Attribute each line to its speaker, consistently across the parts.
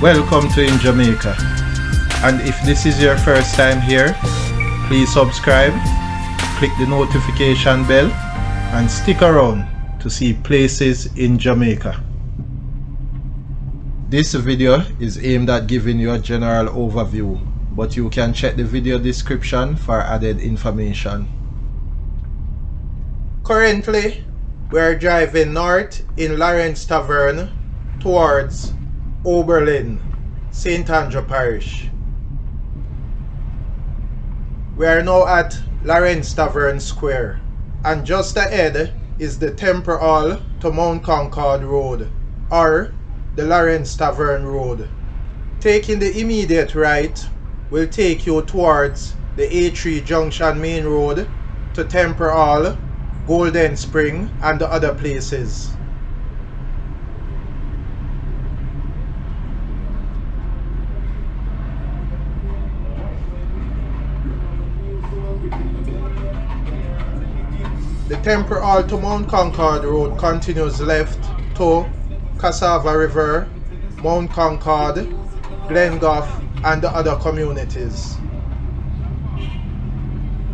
Speaker 1: Welcome to In Jamaica. And if this is your first time here, please subscribe, click the notification bell, and stick around to see places in Jamaica. This video is aimed at giving you a general overview, but you can check the video description for added information. Currently, we are driving north in Lawrence Tavern towards Oberlin, St. Andrew Parish. We are now at Lawrence Tavern Square, and just ahead is the Temple Hall to Mount Concord Road, or the Lawrence Tavern Road. Taking the immediate right will take you towards the A3 Junction Main Road to Temple Hall, Golden Spring, and the other places. The Temple Hall to Mount Concord Road continues left to Cassava River, Mount Concord, Glengough, and the other communities.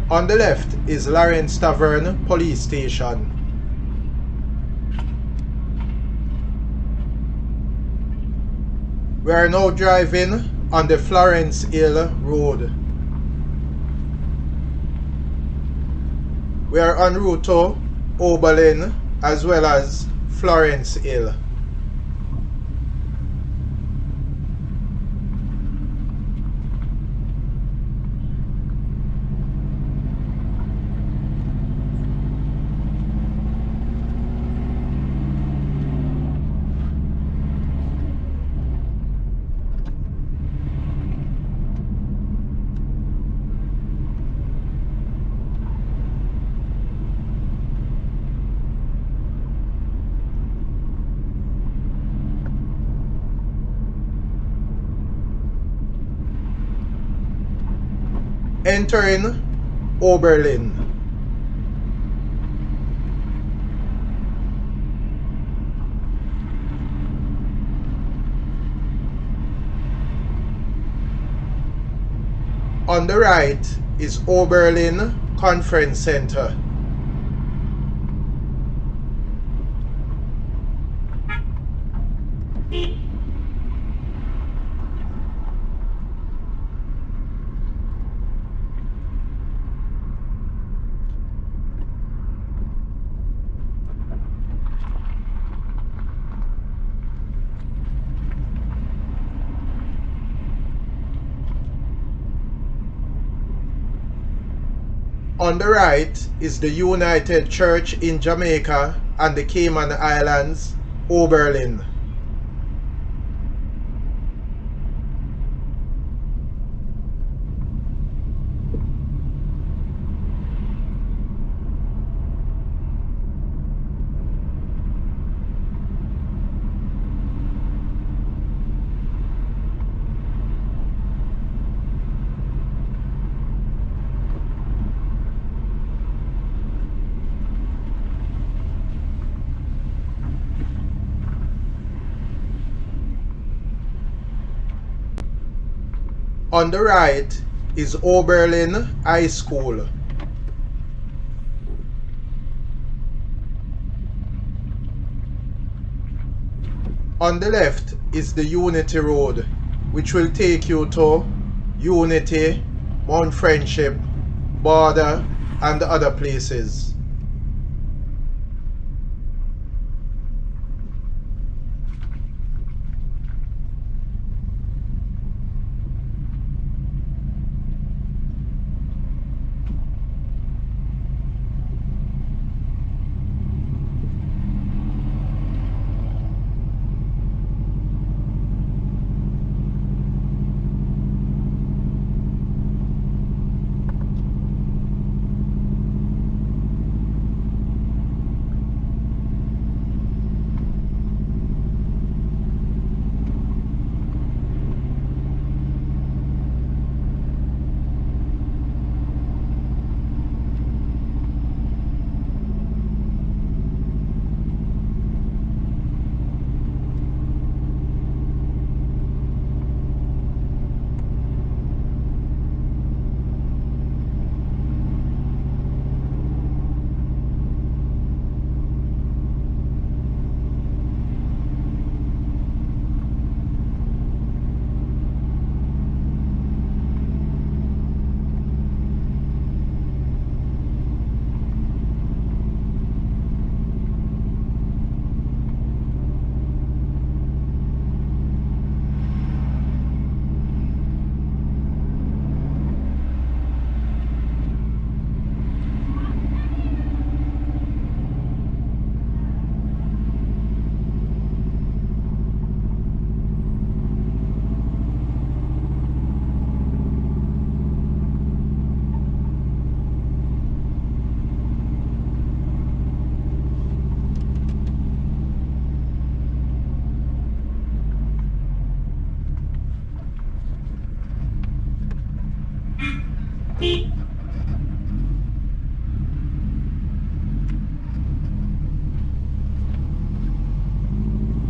Speaker 1: On the left is Lawrence Tavern Police Station. We are now driving on the Florence Hill Road. We are en route to Oberlin as well as Florence Hill. Entering Oberlin. On the right is Oberlin Conference Center. On the right is the United Church in Jamaica and the Cayman Islands, Oberlin. On the right is Oberlin High School. On the left is the Unity Road, which will take you to Unity, Mount Friendship, Border, and other places.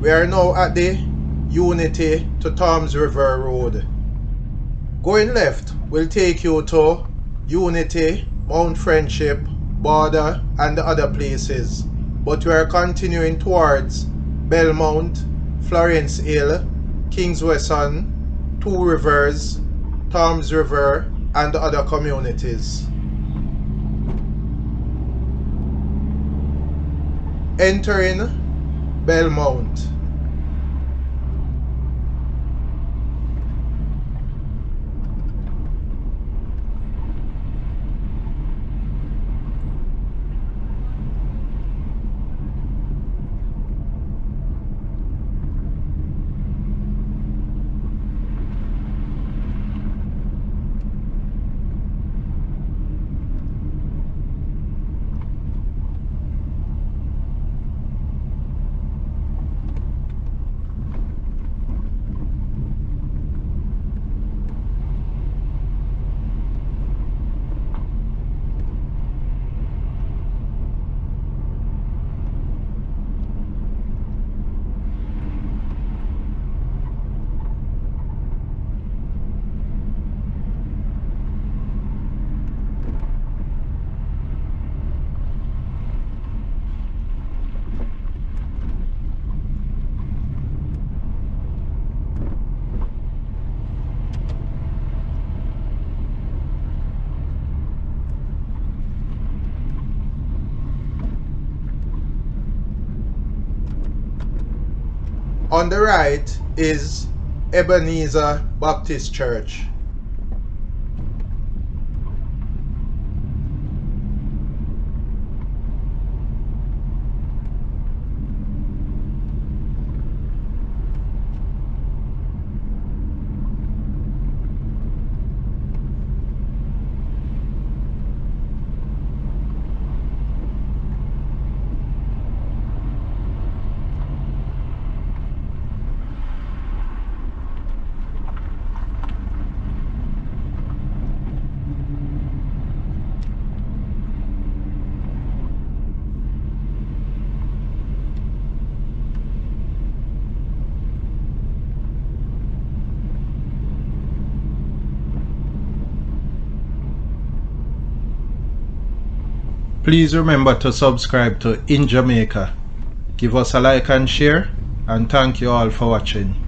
Speaker 1: We are now at the Unity to Toms River Road. Going left will take you to Unity, Mount Friendship, Border and the other places. But we are continuing towards Belmont, Florence Hill, Kings Wesson, Two Rivers, Toms River and the other communities. Entering Belmont. On the right is Ebenezer Baptist Church. Please remember to subscribe to In Jamaica. Give us a like and share, and thank you all for watching.